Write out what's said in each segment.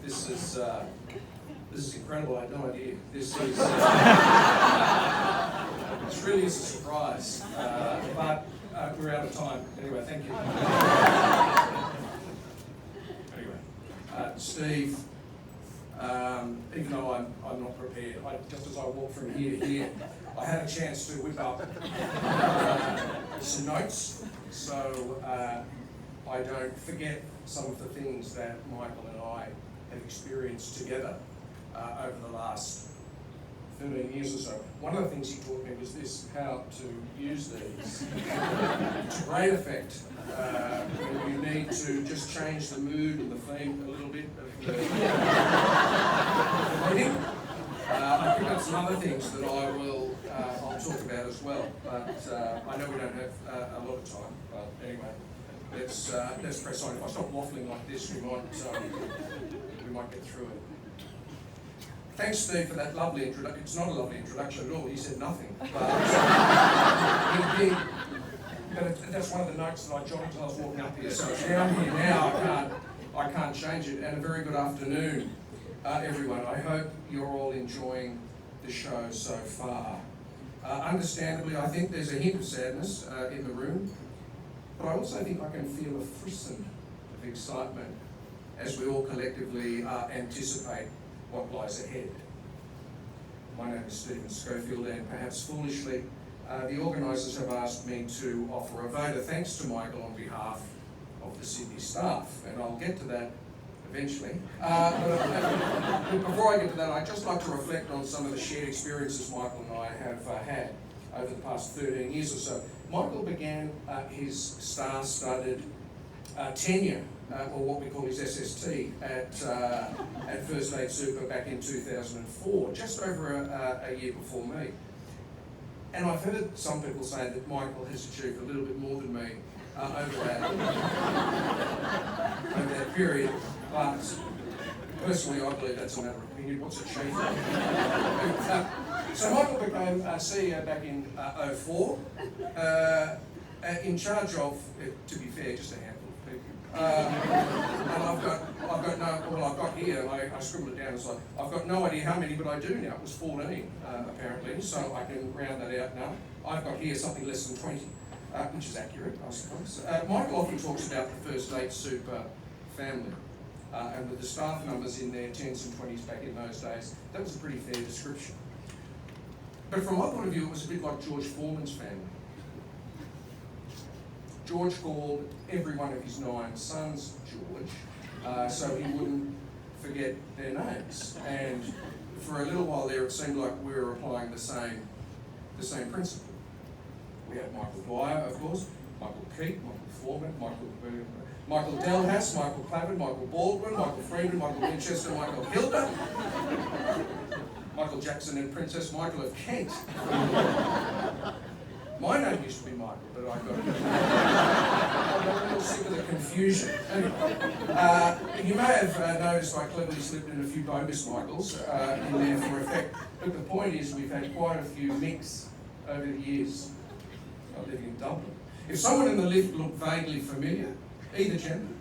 This is incredible. I had no idea. This is this really is a surprise. But we're out of time. Anyway, thank you. Anyway, Steve. Even though I'm not prepared, just as I walk from here to here, I had a chance to whip up some notes, so I don't forget some of the things that Michael and I have experienced together over the last 13 years or so. One of the things he taught me was this, how to use these to great effect when you need to just change the mood and the theme a little bit of the meeting. I picked up some other things that I'll talk about as well, but I know we don't have a lot of time, but anyway, let's press on. If I stop waffling like this, we might get through it. Thanks, Steve, for that lovely introduction. It's not a lovely introduction at all. He said nothing. But that's one of the notes that I jotted as I was walking up here. So it's down here now. I can't change it. And a very good afternoon, everyone. I hope you're all enjoying the show so far. Understandably, I think there's a hint of sadness in the room, but I also think I can feel a frisson of excitement as we all collectively anticipate what lies ahead. My name is Stephen Schofield, and perhaps foolishly, the organisers have asked me to offer a vote of thanks to Michael on behalf of the Sydney staff, and I'll get to that eventually. But before I get to that, I'd just like to reflect on some of the shared experiences Michael and I have had over the past 13 years or so. Michael began his star-studded tenure, or what we call his SST, at First Aid Super back in 2004, just over a year before me. And I've heard some people say that Michael has achieved a little bit more than me over that period, but personally I believe that's a matter of opinion. What's achievement? So Michael became CEO back in 2004, in charge of, to be fair, just a handful of people. And I've got here, I scribbled it down as like, I've got no idea how many, but I do now. It was 14, apparently, so I can round that out now. I've got here something less than 20, which is accurate, I suppose. Michael often talks about the First Aid Super family, and with the staff numbers in their 10s and 20s back in those days, that was a pretty fair description. But from my point of view, it was a bit like George Foreman's family. George called every one of his 9 sons George, so he wouldn't forget their names. And for a little while there, it seemed like we were applying the same principle. We had Michael Dwyer, of course, Michael Keat, Michael Foreman, Michael Delhas, Michael Clavin, Michael Baldwin, Michael Freeman, Michael Winchester, Michael Hilda, Michael Jackson and Princess Michael of Kent. My name used to be Michael, but I got a little sick of the confusion. Anyway, you may have noticed I cleverly slipped in a few bogus Michaels in there for effect, but the point is we've had quite a few mix over the years. I live in Dublin. If someone in the lift looked vaguely familiar, either gender,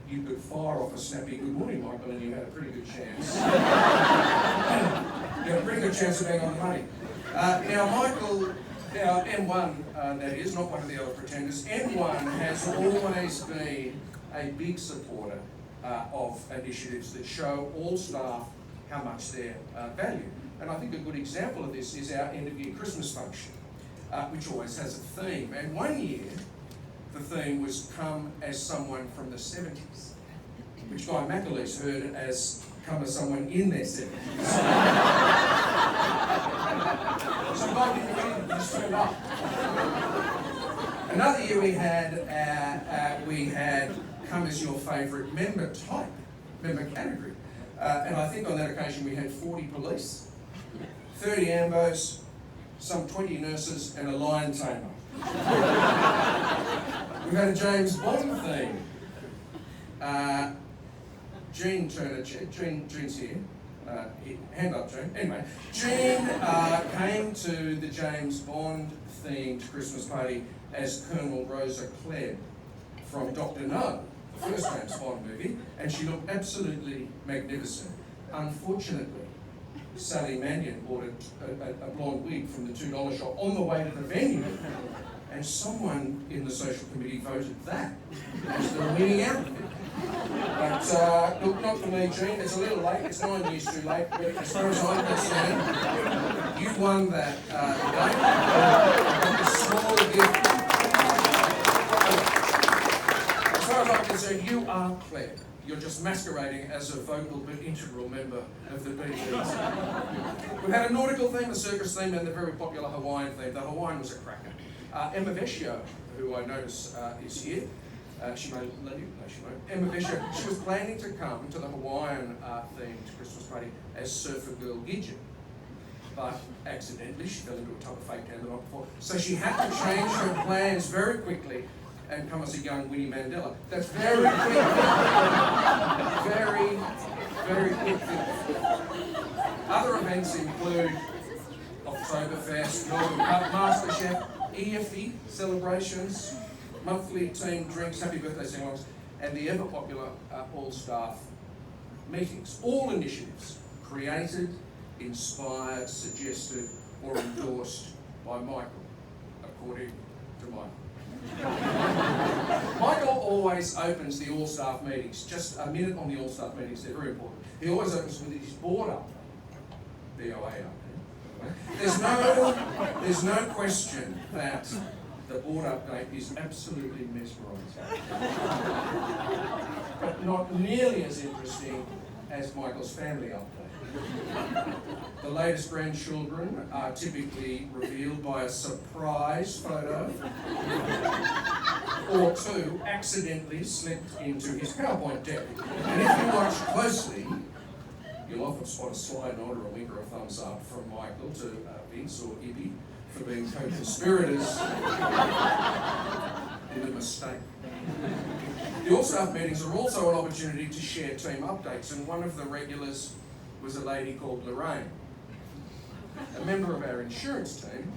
you could fire off a snappy "Good morning, Michael," and you had a pretty good chance. You had a pretty good chance of being on the money. Now Michael, M1, that is, not one of the other pretenders, M1 has always been a big supporter of initiatives that show all staff how much they're valued. And I think a good example of this is our end-of-year Christmas function, which always has a theme. And one year, the theme was "Come as Someone from the 70s," which Guy McAleese heard as "Come as Someone in their 70s." So Guy didn't read it, just turned up. Another year we had "Come as Your Favourite Member Type," member category. And I think on that occasion we had 40 police, 30 ambos, some 20 nurses and a lion tamer. We've had a James Bond theme. Jean Turner, Jean's here. Hand up, Jean. Anyway, Jean came to the James Bond themed Christmas party as Colonel Rosa Klebb from Dr. No. the first James Bond movie, and she looked absolutely magnificent. Unfortunately, Sally Mannion bought a blonde wig from the $2 shop on the way to the venue, and someone in the social committee voted that as the winning outfit. But look, not for me, Jean. It's a little late. It's 9 years too late. But as far as I'm concerned, you won that game. A small gift. As far as I'm concerned, you are Claire. You're just masquerading as a vocal but integral member of the BBs. We've had a nautical theme, a circus theme, and the very popular Hawaiian theme. The Hawaiian was a cracker. Emma Vescio, who I notice is here, she may leave, no she won't. Emma Vescio, she was planning to come to the Hawaiian themed Christmas party as Surfer Girl Gidget, but accidentally she fell into a tub of fake tan the night before. So she had to change her plans very quickly and come as a young Winnie Mandela. That's very quick. Very, very quick. Other events include Oktoberfest, Northern Cup, MasterChef, EFE celebrations, monthly team drinks, happy birthday sing-alongs, and the ever-popular all-staff meetings. All initiatives created, inspired, suggested, or endorsed by Michael, according to Michael. Michael always opens the all-staff meetings. Just a minute on the all-staff meetings, they're very important. He always opens with his board update, BOA update. There's no question that the board update is absolutely mesmerising. But not nearly as interesting as Michael's family update. The latest grandchildren are typically revealed by a surprise photo or two accidentally slipped into his PowerPoint deck. And if you watch closely, you'll often spot a sly nod or a wink or a thumbs up from Michael to Vince or Ibby for being co-conspirators in a mistake. The all-staff meetings are also an opportunity to share team updates, and one of the regulars was a lady called Lorraine, a member of our insurance team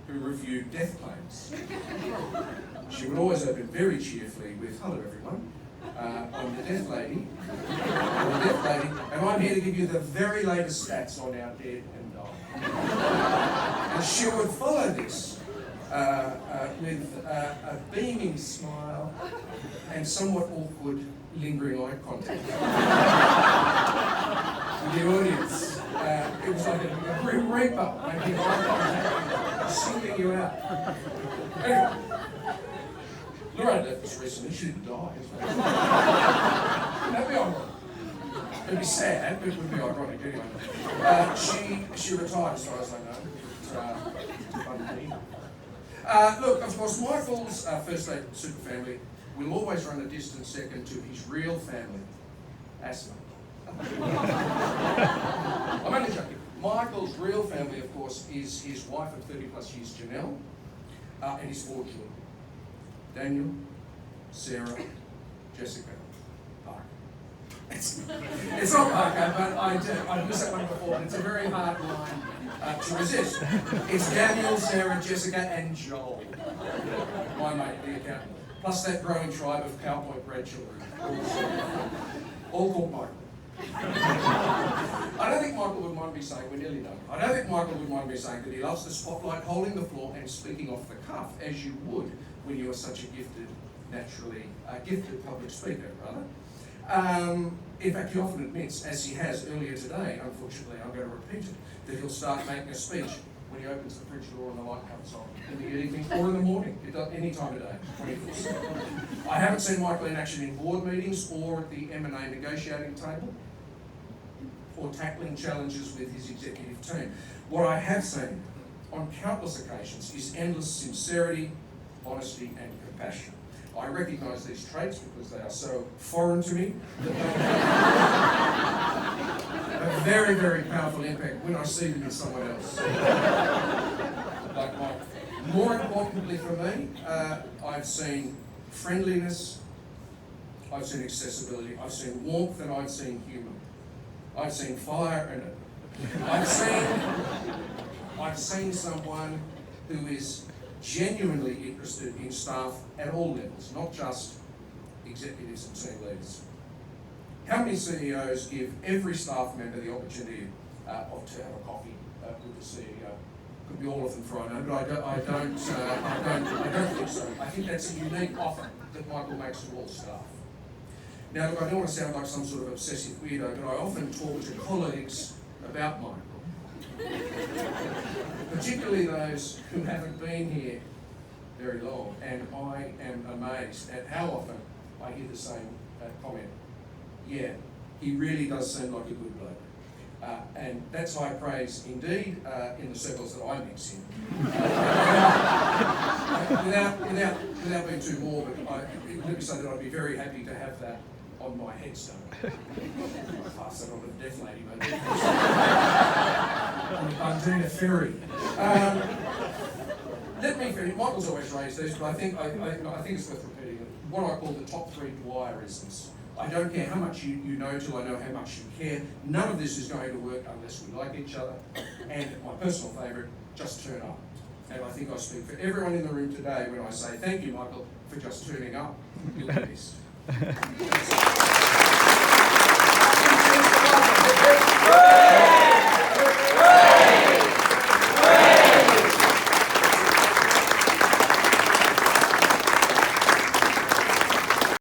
who reviewed death claims. She would always open very cheerfully with, "Hello everyone, I'm the death lady, and I'm here to give you the very latest stats on our dead and dying." And she would follow this with a beaming smile and somewhat awkward, lingering eye contact with the audience. It was like a grim reaper making eye contact, sinking you out. Anyway, Lorraine left us recently. She didn't die. That'd be ironic. It'd be sad, but it would be ironic anyway. She retired as far as I know. Look, of course, Michael's first aid super family will always run a distant second to his real family, asthma. I'm only joking. Michael's real family, of course, is his wife of 30 plus years, Janelle, and his 4 children, Daniel, Sarah, Jessica, Parker. It's not Parker, but I missed that one before, and it's a very hard line to resist. It's Daniel, Sarah, Jessica, and Joel, my mate, the accountant. Plus that growing tribe of PowerPoint grandchildren, all called Michael. I don't think Michael would mind me saying, we're nearly done. I don't think Michael would mind me saying that he loves the spotlight, holding the floor and speaking off the cuff, as you would when you are such a gifted, gifted public speaker, rather. In fact, he often admits, as he has earlier today, unfortunately I'm going to repeat it, that he'll start making a speech when he opens the fridge door and the light comes on in the evening or in the morning, any time of day, 24/7. I haven't seen Michael in action in board meetings or at the M&A negotiating table or tackling challenges with his executive team. What I have seen on countless occasions is endless sincerity, honesty and compassion. I recognise these traits because they are so foreign to me that they have a very, very powerful impact when I see them in someone else. Like Mike. More importantly for me, I've seen friendliness, I've seen accessibility, I've seen warmth and I've seen humour. I've seen fire in it. I've seen someone who is genuinely interested in staff at all levels, not just executives and team leaders. How many CEOs give every staff member the opportunity to have a coffee with the CEO? Could be all of them for I know, but I don't think so. I think that's a unique offer that Michael makes to all staff. Now, look, I don't want to sound like some sort of obsessive weirdo, but I often talk to colleagues about Michael, particularly those who haven't been here very long, and I am amazed at how often I hear the same comment. Yeah, he really does seem like a good bloke. And that's high praise indeed in the circles that I mix in. Without being too morbid, let me say that I'd be very happy to have that on my headstone. I pass that on to the deaf lady, maybe. I'm doing a ferry. Let me finish. Michael's always raised these, but I think it's worth repeating it. What I call the top 3 Dwyerisms. I don't care how much you know till I know how much you care. None of this is going to work unless we like each other. And my personal favourite, just turn up. And I think I speak for everyone in the room today when I say thank you, Michael, for just turning up. You'll be missed.